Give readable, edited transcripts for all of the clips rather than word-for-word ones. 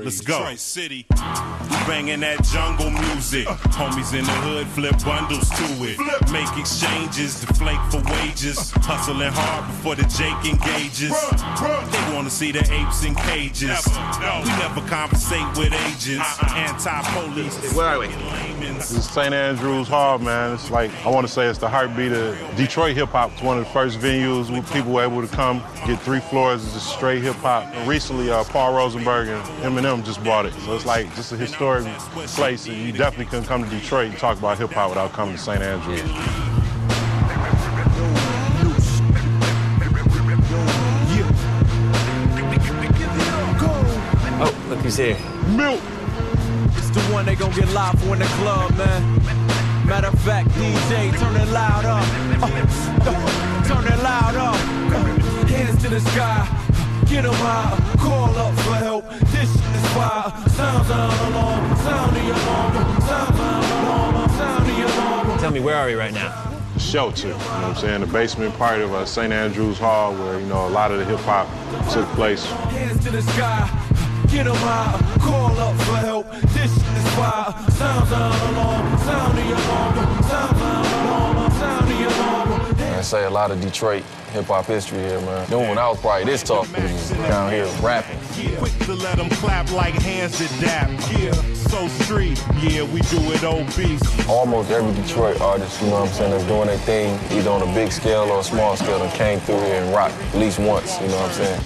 Let's go. Detroit City. We banging that jungle music. Homies in the hood flip bundles to it. Make exchanges, deflate for wages. Hustling hard before the Jake engages. They wanna see the apes in cages. We never conversate with agents. Anti-police. Where are we? This is St. Andrews Hall, man. It's like, I want to say it's the heartbeat of Detroit hip-hop. It's one of the first venues where people were able to come, get 3 floors of just straight hip-hop. Recently, Paul Rosenberg and Eminem just bought it. So it's like just a historic place, and you definitely couldn't come to Detroit and talk about hip-hop without coming to St. Andrews. Oh, look who's here. Milk! It's the one they gon' get live for in the club, man. Matter of fact, DJ, turn it loud up. Turn it loud up. Hands to the sky. Get 'em high. Call up for help. This shit is fire. Sounds on alarm. Sound the alarm. Sounds on alarm. Sound the alarm. Tell me, where are we right now? Shelter, you know what I'm saying? The basement part of St. Andrews Hall, where, you know, a lot of the hip-hop took place. Hands to the sky. Get 'em high. Call up for help. This shit is fire. Sounds on alarm. Sound the alarm. Sounds on alarm. Sound the alarm. I say a lot of Detroit hip-hop history here, man. Then when I was probably this tall, we was down here rapping. Quick to let them clap like hands to dap. Yeah, so street. Yeah, we do it obese. Almost every Detroit artist, you know what I'm saying, that's doing their thing, either on a big scale or a small scale, and came through here and rocked at least once, you know what I'm saying?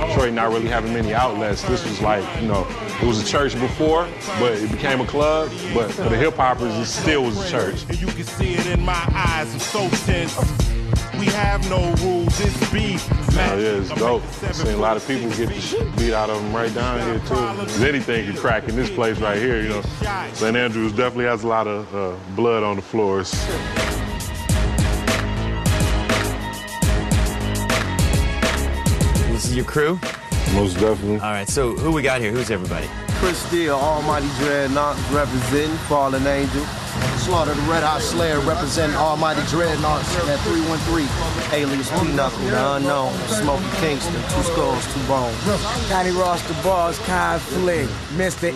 Detroit not really having many outlets. This was like, you know, it was a church before, but it became a club. But for the hip-hoppers, it still was a church. And you can see it in my eyes, I'm so tense. We have no rules, it's beef. Oh, yeah, it's dope. I've seen a lot of people get the shit beat out of them right down here, too. If anything can crack in this place right here, you know. St. Andrews definitely has a lot of blood on the floors. This is your crew? Most definitely. All right, so who we got here? Who's everybody? Chris Steele, Almighty Dreadnought, representing Fallen Angel. Slaughter the Red Hot Slayer, representing Almighty Dreadnoughts at 313. Alias P-Knuckle, the unknown. Smokey Kingston, 2 skulls, 2 bones. Johnny Ross, the Bars, Conflict. Mr.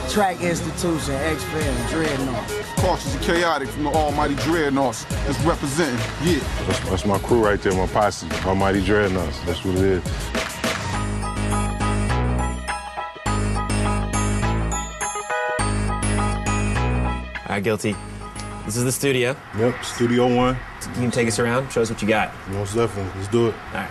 Track Institution, X-Fan, Dreadnought. Cautious and chaotic from the Almighty Dreadnoughts. That's representing, yeah. That's my crew right there, my posse. Almighty Dreadnoughts, that's what it is. All right, Guilty. This is the studio. Yep, Studio 1. You can take us around, show us what you got. Most definitely, let's do it. All right.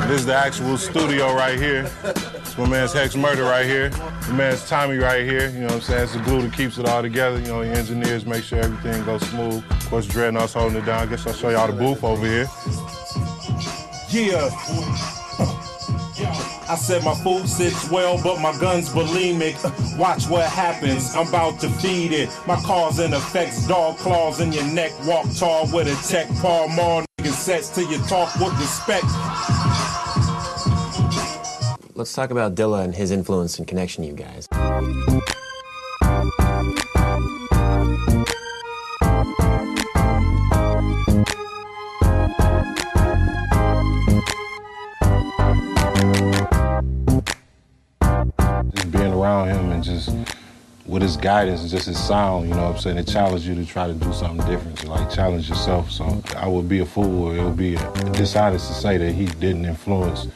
This is the actual studio right here. It's my man's Hex Murder right here. My man's Tommy right here. You know what I'm saying? It's the glue that keeps it all together. You know, the engineers make sure everything goes smooth. Of course, Dreadnought's holding it down. I guess I'll show y'all the booth over here. Yeah. I said my food sits well, but my gun's bulimic. Watch what happens, I'm about to feed it. My cause and effects, dog claws in your neck. Walk tall with a tech paw, more niggas sets till you talk with respect. Let's talk about Dilla and his influence and connection to you guys. Just being around him and just with his guidance and just his sound, you know what I'm saying? It challenged you to try to do something different, to like challenge yourself. So I would be a fool, or it would be dishonest to say that he didn't influence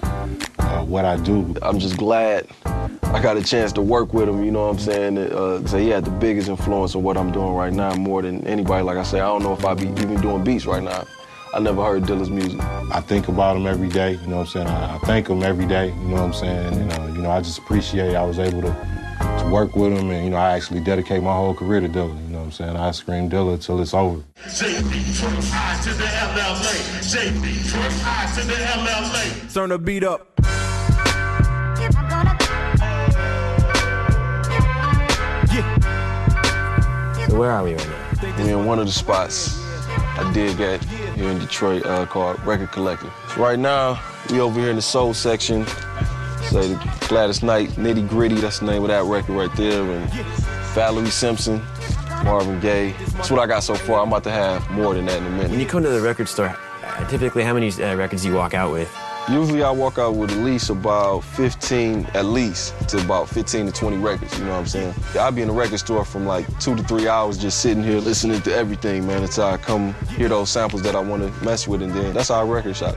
what I do. I'm just glad I got a chance to work with him, you know what I'm saying? So he had the biggest influence on what I'm doing right now, more than anybody. Like I say, I don't know if I'd be even doing beats right now. I never heard Dilla's music. I think about him every day, you know what I'm saying? I thank him every day, you know what I'm saying? And, you know, I just appreciate I was able to work with him, and, you know, I actually dedicate my whole career to Dilla, you know what I'm saying? I scream Dilla till it's over. Turn the beat up. So where are we right now? We're in one of the spots I dig at here in Detroit called Record Collective. So right now, we over here in the soul section. Say the Gladys Knight, Nitty Gritty, that's the name of that record right there. And Valerie Simpson, Marvin Gaye. That's what I got so far. I'm about to have more than that in a minute. When you come to the record store, typically how many records do you walk out with? Usually I walk out with at least about 15 to 20 records, you know what I'm saying? I'll be in the record store from like 2 to 3 hours just sitting here listening to everything, man, until I come hear those samples that I want to mess with, and then that's our record shop.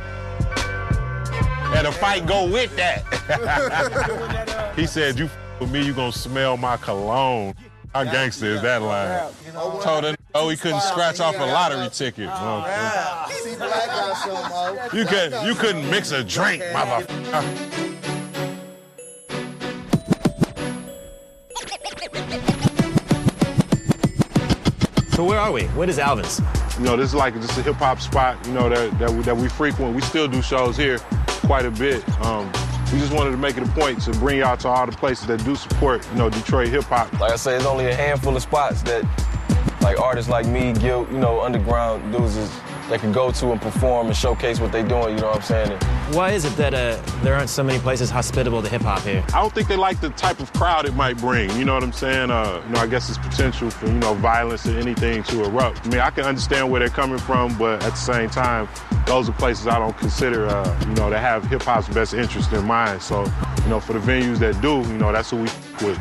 And the fight go with that. He said, you with me, you gonna smell my cologne. How gangster is that line? Told him, he couldn't scratch off a lottery ticket. You couldn't mix a drink, motherfucker. So where are we? What is Alvin's? You know, this is like just a hip hop spot, you know, that we frequent. We still do shows here quite a bit. We just wanted to make it a point to bring y'all to all the places that do support, you know, Detroit hip hop. Like I say, there's only a handful of spots that, like artists like me, Guilt, you know, underground dudes that can go to and perform and showcase what they're doing, you know what I'm saying? Why is it that there aren't so many places hospitable to hip-hop here? I don't think they like the type of crowd it might bring, you know what I'm saying? You know, I guess it's potential for, you know, violence or anything to erupt. I mean, I can understand where they're coming from, but at the same time, those are places I don't consider, you know, that have hip-hop's best interest in mind. So, you know, for the venues that do, you know, that's who we with.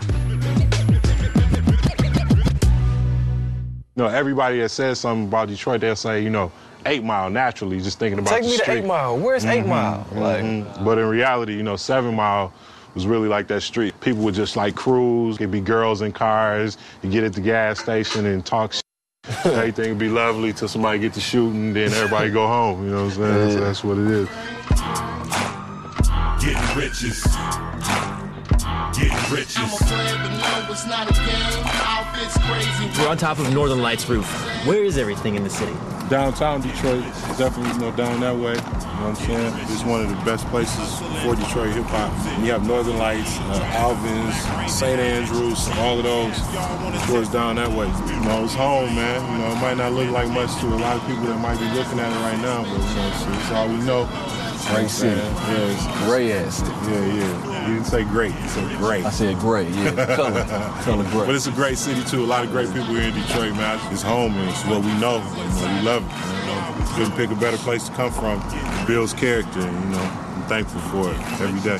You know, everybody that says something about Detroit, they'll say, you know, 8 Mile naturally, just thinking about Take the me street. to 8 Mile. Where's 8 Mile? Like, But in reality, you know, 7 Mile was really like that street. People would just like cruise. It'd be girls in cars. You get at the gas station and talk shit. Everything would be lovely till somebody get to shooting, then everybody go home. You know what I'm saying? Yeah. So that's what it is. Getting riches. Getting riches. We're on top of Northern Lights roof. Where is everything in the city? Downtown Detroit is definitely, you know, down that way. You know what I'm saying? It's one of the best places for Detroit hip hop. You have Northern Lights, Alvin's, St. Andrews, all of those towards down that way. You know, it's home, man. You know, it might not look like much to a lot of people that might be looking at it right now, but you know, it's all we know. Great city. Yeah, it's Great ass city. Yeah. You didn't say great, you said great. I said great, yeah. Color great. But it's a great city, too. A lot of great people here in Detroit, man. It's home, and it's what we know. You know, we love it. You know, couldn't pick a better place to come from. It builds character, and, you know, I'm thankful for it every day.